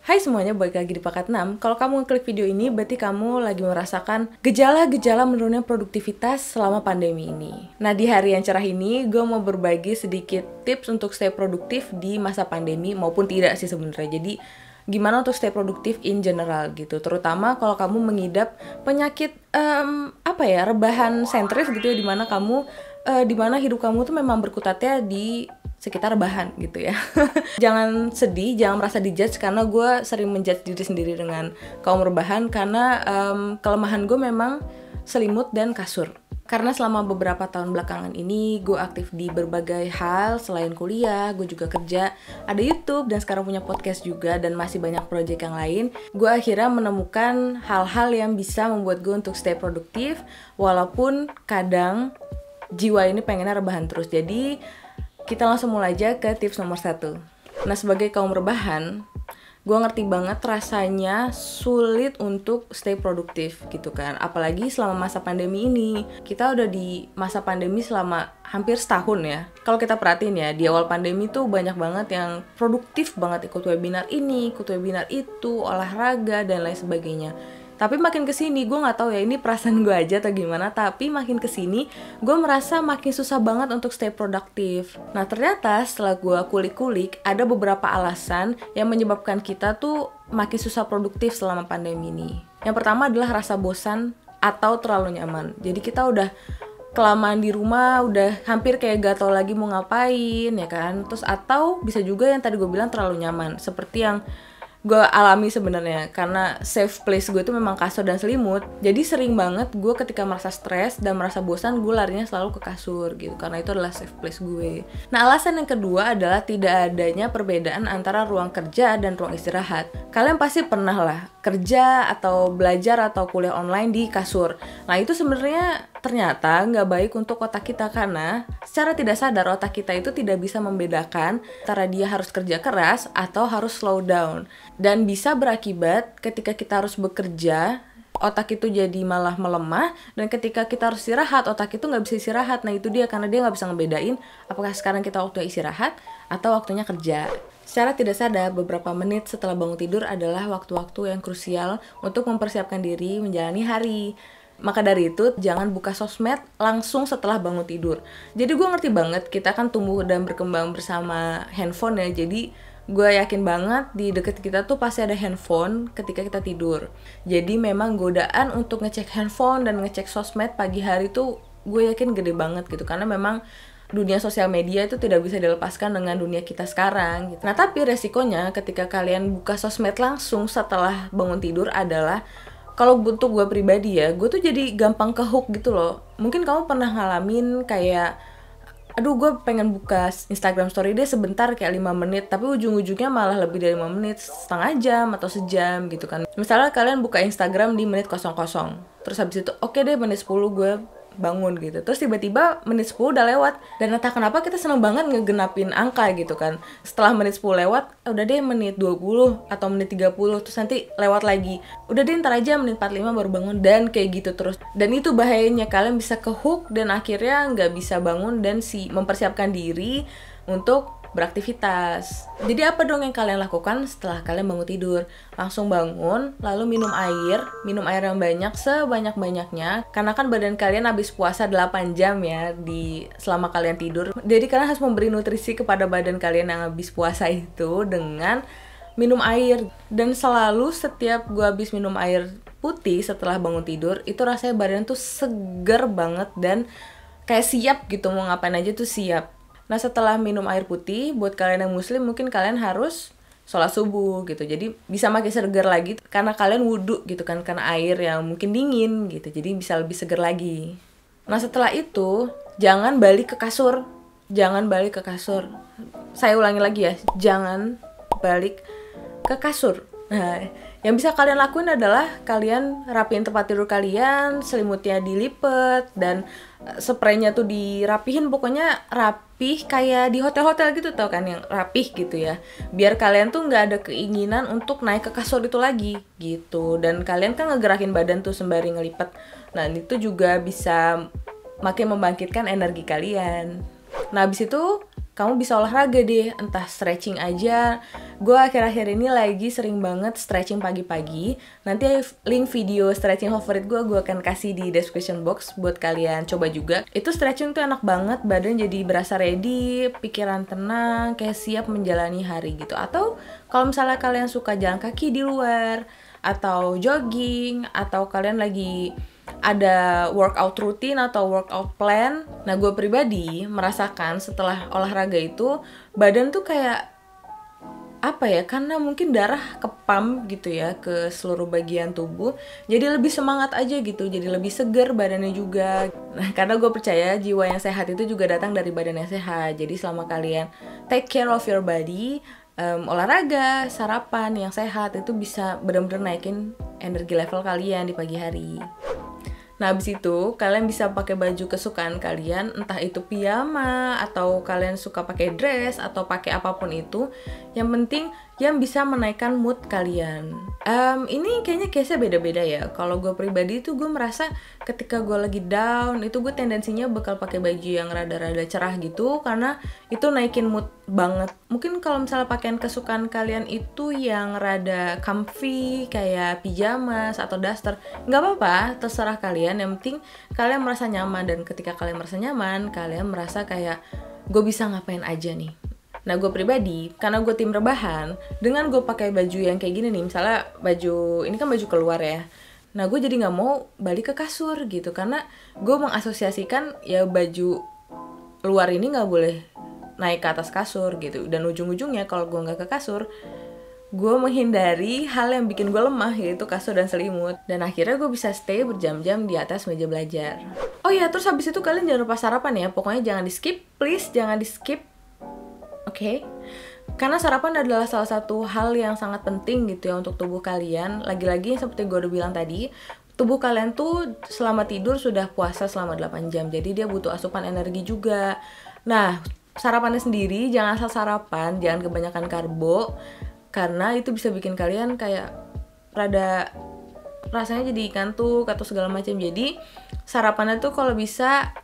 Hai semuanya, balik lagi di Pakat 6. Kalau kamu ngeklik video ini, berarti kamu lagi merasakan gejala-gejala menurunnya produktivitas selama pandemi ini. Nah, di hari yang cerah ini, gue mau berbagi sedikit tips untuk stay produktif di masa pandemi, maupun tidak sih sebenarnya. Jadi, gimana untuk stay produktif in general gitu. Terutama kalau kamu mengidap penyakit, rebahan sentris gitu ya, dimana hidup kamu tuh memang berkutatnya di sekitar rebahan gitu ya. Jangan sedih, jangan merasa dijudge karena gue sering menjudge diri sendiri dengan kaum rebahan karena kelemahan gue memang selimut dan kasur. Karena selama beberapa tahun belakangan ini gue aktif di berbagai hal selain kuliah, gue juga kerja, ada YouTube dan sekarang punya podcast juga dan masih banyak project yang lain. Gue akhirnya menemukan hal-hal yang bisa membuat gue untuk stay produktif walaupun kadang jiwa ini pengennya rebahan terus. Jadi kita langsung mulai aja ke tips nomor 1. Nah, sebagai kaum rebahan, gue ngerti banget rasanya sulit untuk stay produktif gitu kan. Apalagi selama masa pandemi ini. Kita udah di masa pandemi selama hampir setahun ya. Kalau kita perhatiin ya, di awal pandemi tuh banyak banget yang produktif banget, ikut webinar ini, ikut webinar itu, olahraga, dan lain sebagainya. Tapi makin kesini, gue gak tahu ya ini perasaan gue aja atau gimana, tapi makin kesini gue merasa makin susah banget untuk stay produktif. Nah, ternyata setelah gue kulik-kulik, ada beberapa alasan yang menyebabkan kita tuh makin susah produktif selama pandemi ini. Yang pertama adalah rasa bosan atau terlalu nyaman. Jadi kita udah kelamaan di rumah, udah hampir kayak gak tau lagi mau ngapain ya kan. Terus atau bisa juga yang tadi gue bilang terlalu nyaman, seperti yang gue alami sebenarnya, karena safe place gue itu memang kasur dan selimut. Jadi sering banget gue ketika merasa stres dan merasa bosan, gue larinya selalu ke kasur gitu, karena itu adalah safe place gue. Nah, alasan yang kedua adalah tidak adanya perbedaan antara ruang kerja dan ruang istirahat. Kalian pasti pernah lah kerja atau belajar atau kuliah online di kasur. Nah, itu sebenarnya ternyata nggak baik untuk otak kita, karena secara tidak sadar otak kita itu tidak bisa membedakan antara dia harus kerja keras atau harus slow down. Dan bisa berakibat ketika kita harus bekerja, otak itu jadi malah melemah, dan ketika kita harus istirahat, otak itu nggak bisa istirahat. Nah, itu dia, karena dia nggak bisa ngebedain apakah sekarang kita waktunya istirahat atau waktunya kerja. Secara tidak sadar, beberapa menit setelah bangun tidur adalah waktu-waktu yang krusial untuk mempersiapkan diri menjalani hari. Maka dari itu, jangan buka sosmed langsung setelah bangun tidur. Jadi gue ngerti banget, kita kan tumbuh dan berkembang bersama handphone ya. Jadi gue yakin banget di deket kita tuh pasti ada handphone ketika kita tidur. Jadi memang godaan untuk ngecek handphone dan ngecek sosmed pagi hari tuh gue yakin gede banget gitu. Karena memang dunia sosial media itu tidak bisa dilepaskan dengan dunia kita sekarang gitu. Nah, tapi resikonya ketika kalian buka sosmed langsung setelah bangun tidur adalah, kalau untuk gue pribadi ya, gue tuh jadi gampang kehook gitu loh. Mungkin kamu pernah ngalamin kayak, aduh gue pengen buka Instagram story deh sebentar kayak 5 menit, tapi ujung-ujungnya malah lebih dari 5 menit, setengah jam atau sejam gitu kan. Misalnya kalian buka Instagram di menit 00, terus habis itu oke deh menit 10 gue bangun gitu, terus tiba-tiba menit 10 udah lewat, dan entah kenapa kita seneng banget ngegenapin angka gitu kan. Setelah menit 10 lewat, udah deh menit 20 atau menit 30, terus nanti lewat lagi, udah deh ntar aja menit 45 baru bangun, dan kayak gitu terus. Dan itu bahayanya, kalian bisa kehook dan akhirnya nggak bisa bangun dan mempersiapkan diri untuk beraktivitas. Jadi apa dong yang kalian lakukan setelah kalian bangun tidur? Langsung bangun, lalu minum air yang banyak sebanyak-banyaknya, karena kan badan kalian habis puasa 8 jam ya selama kalian tidur. Jadi kalian harus memberi nutrisi kepada badan kalian yang habis puasa itu dengan minum air. Dan selalu setiap gue habis minum air putih setelah bangun tidur, itu rasanya badan tuh seger banget dan kayak siap gitu, mau ngapain aja tuh siap. Nah, setelah minum air putih, buat kalian yang muslim mungkin kalian harus sholat subuh gitu. Jadi bisa makin seger lagi karena kalian wudhu gitu kan, karena air yang mungkin dingin gitu. Jadi bisa lebih seger lagi. Nah, setelah itu jangan balik ke kasur. Jangan balik ke kasur. Saya ulangi lagi ya, jangan balik ke kasur. Nah, yang bisa kalian lakuin adalah kalian rapiin tempat tidur kalian, selimutnya dilipet, dan spraynya tuh dirapihin, pokoknya rapih kayak di hotel-hotel gitu, tau kan, yang rapih gitu ya. Biar kalian tuh nggak ada keinginan untuk naik ke kasur itu lagi gitu. Dan kalian kan ngegerakin badan tuh sembari ngelipet. Nah, itu juga bisa makin membangkitkan energi kalian. Nah, abis itu kamu bisa olahraga deh, entah stretching aja. Gue akhir-akhir ini lagi sering banget stretching pagi-pagi. Nanti link video stretching favorit gue akan kasih di description box buat kalian coba juga. Itu stretching tuh enak banget, badan jadi berasa ready, pikiran tenang, kayak siap menjalani hari gitu. Atau kalau misalnya kalian suka jalan kaki di luar, atau jogging, atau kalian lagi ada workout rutin atau workout plan. Nah, gue pribadi merasakan setelah olahraga itu badan tuh kayak apa ya, karena mungkin darah ke pump gitu ya ke seluruh bagian tubuh, jadi lebih semangat aja gitu, jadi lebih seger badannya juga. Nah, karena gue percaya jiwa yang sehat itu juga datang dari badan yang sehat. Jadi selama kalian take care of your body, olahraga, sarapan yang sehat itu bisa benar-benar naikin energi level kalian di pagi hari. Nah, abis itu kalian bisa pakai baju kesukaan kalian, entah itu piyama atau kalian suka pakai dress atau pakai apapun itu. Yang penting yang bisa menaikkan mood kalian. Ini kayaknya case-nya beda-beda ya. Kalau gue pribadi itu gue merasa ketika gue lagi down itu gue tendensinya bakal pakai baju yang rada-rada cerah gitu, karena itu naikin mood banget. Mungkin kalau misalnya pakaian kesukaan kalian itu yang rada comfy kayak pijamas atau daster, nggak apa-apa, terserah kalian. Yang penting kalian merasa nyaman, dan ketika kalian merasa nyaman, kalian merasa kayak gue bisa ngapain aja nih. Nah, gue pribadi, karena gue tim rebahan, dengan gue pakai baju yang kayak gini nih, misalnya baju, ini kan baju keluar ya. Nah, gue jadi gak mau balik ke kasur gitu, karena gue mengasosiasikan ya baju luar ini gak boleh naik ke atas kasur gitu. Dan ujung-ujungnya kalau gue gak ke kasur, gue menghindari hal yang bikin gue lemah, yaitu kasur dan selimut. Dan akhirnya gue bisa stay berjam-jam di atas meja belajar. Oh ya, terus habis itu kalian jangan lupa sarapan ya. Pokoknya jangan di skip, please jangan di skip. Oke, karena sarapan adalah salah satu hal yang sangat penting gitu ya untuk tubuh kalian. Lagi-lagi seperti gue udah bilang tadi, tubuh kalian tuh selama tidur sudah puasa selama 8 jam. Jadi dia butuh asupan energi juga. Nah, sarapannya sendiri jangan asal sarapan, jangan kebanyakan karbo, karena itu bisa bikin kalian kayak rada rasanya jadi ngantuk atau segala macam. Jadi sarapannya tuh kalau bisa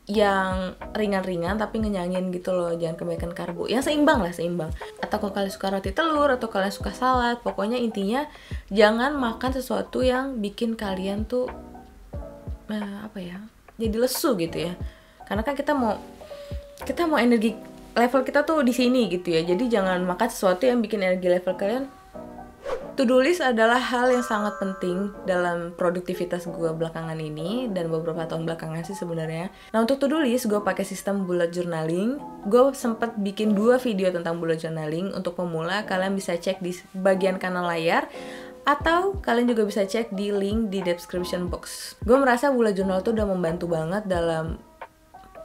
yang ringan-ringan tapi ngenyangin gitu loh, jangan kebanyakan karbo, yang seimbang lah, seimbang. Atau kalau kalian suka roti telur atau kalian suka salad, pokoknya intinya jangan makan sesuatu yang bikin kalian tuh apa ya, jadi lesu gitu ya. Karena kan kita mau energi level kita tuh di sini gitu ya, jadi jangan makan sesuatu yang bikin energi level kalian. To-do list adalah hal yang sangat penting dalam produktivitas gue belakangan ini dan beberapa tahun belakangan sih sebenarnya. Nah, untuk to-do list gue pakai sistem bullet journaling. Gue sempat bikin 2 video tentang bullet journaling. Untuk pemula kalian bisa cek di bagian kanan layar, atau kalian juga bisa cek di link di description box. Gue merasa bullet journal tuh udah membantu banget dalam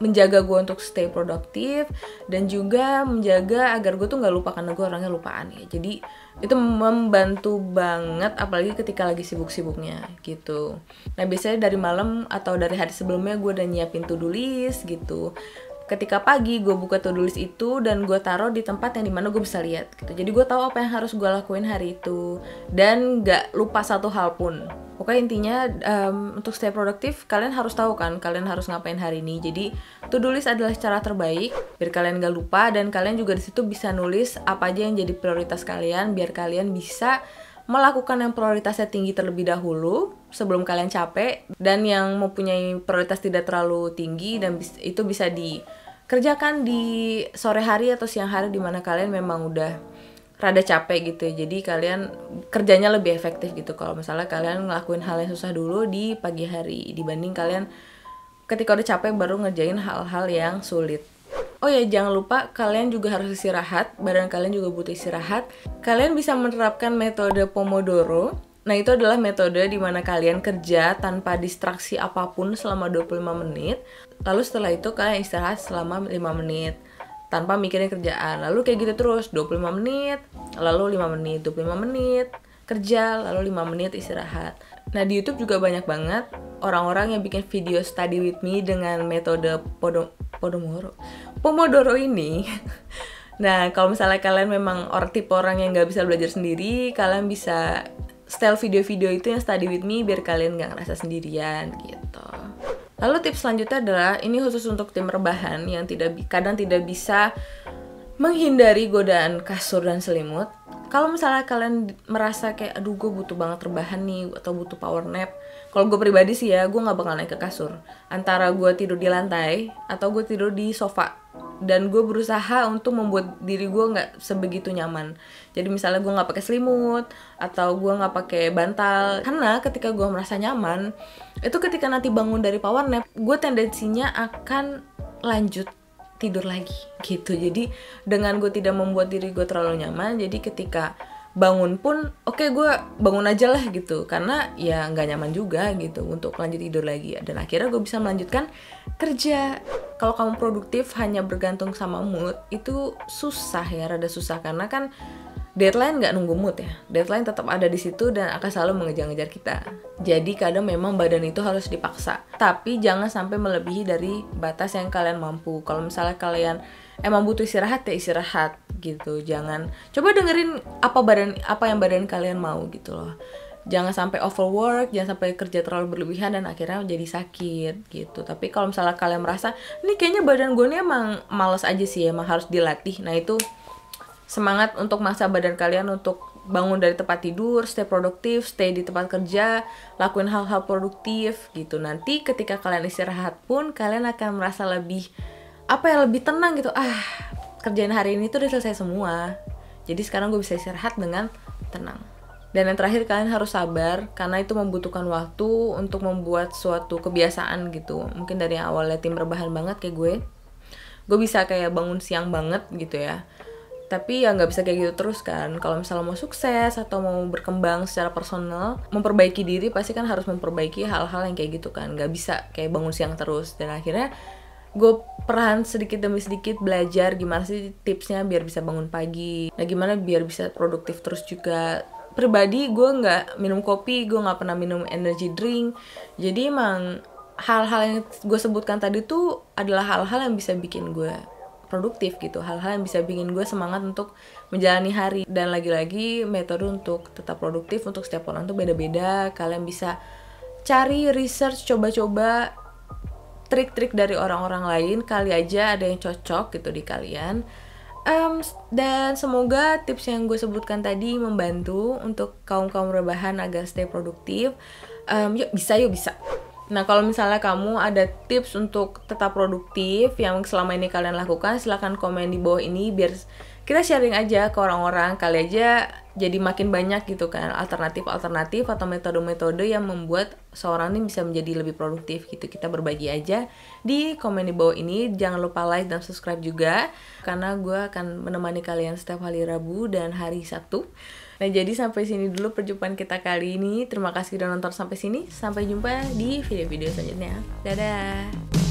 menjaga gue untuk stay produktif, dan juga menjaga agar gue tuh gak lupa, karena gue orangnya lupaan ya. Jadi itu membantu banget, apalagi ketika lagi sibuk-sibuknya gitu. Nah, biasanya dari malam atau dari hari sebelumnya gue udah nyiapin to-do list gitu. Ketika pagi gue buka to-do list itu dan gue taruh di tempat yang dimana gue bisa lihat gitu. Jadi gue tahu apa yang harus gue lakuin hari itu dan gak lupa satu hal pun. Pokoknya intinya untuk stay produktif kalian harus tahu kan kalian harus ngapain hari ini. Jadi to-do list adalah cara terbaik biar kalian gak lupa, dan kalian juga di situ bisa nulis apa aja yang jadi prioritas kalian biar kalian bisa melakukan yang prioritasnya tinggi terlebih dahulu sebelum kalian capek, dan yang mempunyai prioritas tidak terlalu tinggi dan itu bisa dikerjakan di sore hari atau siang hari di mana kalian memang udah rada capek gitu ya. Jadi kalian kerjanya lebih efektif gitu kalau misalnya kalian ngelakuin hal yang susah dulu di pagi hari dibanding kalian ketika udah capek baru ngerjain hal-hal yang sulit. Oh ya, jangan lupa kalian juga harus istirahat, badan kalian juga butuh istirahat. Kalian bisa menerapkan metode Pomodoro. Nah, itu adalah metode di mana kalian kerja tanpa distraksi apapun selama 25 menit. Lalu setelah itu kalian istirahat selama 5 menit tanpa mikirin kerjaan. Lalu kayak gitu terus, 25 menit, lalu 5 menit, 25 menit kerja, lalu 5 menit istirahat. Nah, di YouTube juga banyak banget orang-orang yang bikin video study with me dengan metode Pomodoro ini. Nah, kalau misalnya kalian memang tipe orang yang nggak bisa belajar sendiri, kalian bisa style video-video itu yang study with me biar kalian nggak ngerasa sendirian gitu. Lalu tips selanjutnya adalah, ini khusus untuk tim rebahan yang kadang tidak bisa menghindari godaan kasur dan selimut. Kalau misalnya kalian merasa kayak, aduh gue butuh banget rebahan nih, atau butuh power nap, kalau gue pribadi sih ya, gue gak bakal naik ke kasur. Antara gue tidur di lantai, atau gue tidur di sofa. Dan gue berusaha untuk membuat diri gue gak sebegitu nyaman. Jadi misalnya gue gak pakai selimut, atau gue gak pakai bantal. Karena ketika gue merasa nyaman, itu ketika nanti bangun dari power nap, gue tendensinya akan lanjut tidur lagi gitu. Jadi dengan gue tidak membuat diri gue terlalu nyaman, jadi ketika bangun pun oke, gue bangun aja lah gitu, karena ya nggak nyaman juga gitu untuk lanjut tidur lagi. Dan akhirnya gue bisa melanjutkan kerja. Kalau kamu produktif hanya bergantung sama mood, itu susah ya, rada susah, karena kan deadline nggak nunggu mood ya. Deadline tetap ada di situ dan akan selalu mengejar-ngejar kita. Jadi kadang memang badan itu harus dipaksa. Tapi jangan sampai melebihi dari batas yang kalian mampu. Kalau misalnya kalian emang butuh istirahat ya istirahat gitu. Jangan coba dengerin apa yang badan kalian mau gitu loh. Jangan sampai overwork, jangan sampai kerja terlalu berlebihan dan akhirnya jadi sakit gitu. Tapi kalau misalnya kalian merasa, ini kayaknya badan gue nih emang males aja sih, emang harus dilatih. Nah itu semangat untuk maksa badan kalian untuk bangun dari tempat tidur, stay produktif, stay di tempat kerja, lakuin hal-hal produktif gitu. Nanti ketika kalian istirahat pun kalian akan merasa lebih lebih tenang gitu. Kerjaan hari ini tuh udah selesai semua. Jadi sekarang gue bisa istirahat dengan tenang. Dan yang terakhir, kalian harus sabar karena itu membutuhkan waktu untuk membuat suatu kebiasaan gitu. Mungkin dari yang awalnya tim rebahan banget kayak gue bisa kayak bangun siang banget gitu ya. Tapi ya nggak bisa kayak gitu terus kan. Kalau misalnya mau sukses atau mau berkembang secara personal, memperbaiki diri, pasti kan harus memperbaiki hal-hal yang kayak gitu kan. Nggak bisa kayak bangun siang terus. Dan akhirnya gue perlahan sedikit demi sedikit belajar gimana sih tipsnya biar bisa bangun pagi. Nah gimana biar bisa produktif terus juga. Pribadi gue nggak minum kopi, gue nggak pernah minum energy drink. Jadi emang hal-hal yang gue sebutkan tadi tuh adalah hal-hal yang bisa bikin gue produktif gitu, hal-hal yang bisa bikin gue semangat untuk menjalani hari. Dan lagi-lagi metode untuk tetap produktif untuk setiap orang tuh beda-beda. Kalian bisa cari research, coba-coba trik-trik dari orang-orang lain, kali aja ada yang cocok gitu di kalian. Dan semoga tips yang gue sebutkan tadi membantu untuk kaum-kaum rebahan agar stay produktif. Yuk bisa. Nah kalau misalnya kamu ada tips untuk tetap produktif yang selama ini kalian lakukan, silahkan komen di bawah ini biar kita sharing aja ke orang-orang. Kali aja jadi makin banyak gitu kan alternatif atau metode-metode yang membuat seorang ini bisa menjadi lebih produktif gitu. Kita berbagi aja di komen di bawah ini. Jangan lupa like dan subscribe juga, karena gue akan menemani kalian setiap hari Rabu dan hari Sabtu. Nah jadi sampai sini dulu perjumpaan kita kali ini. Terima kasih udah nonton sampai sini. Sampai jumpa di video-video selanjutnya. Dadah.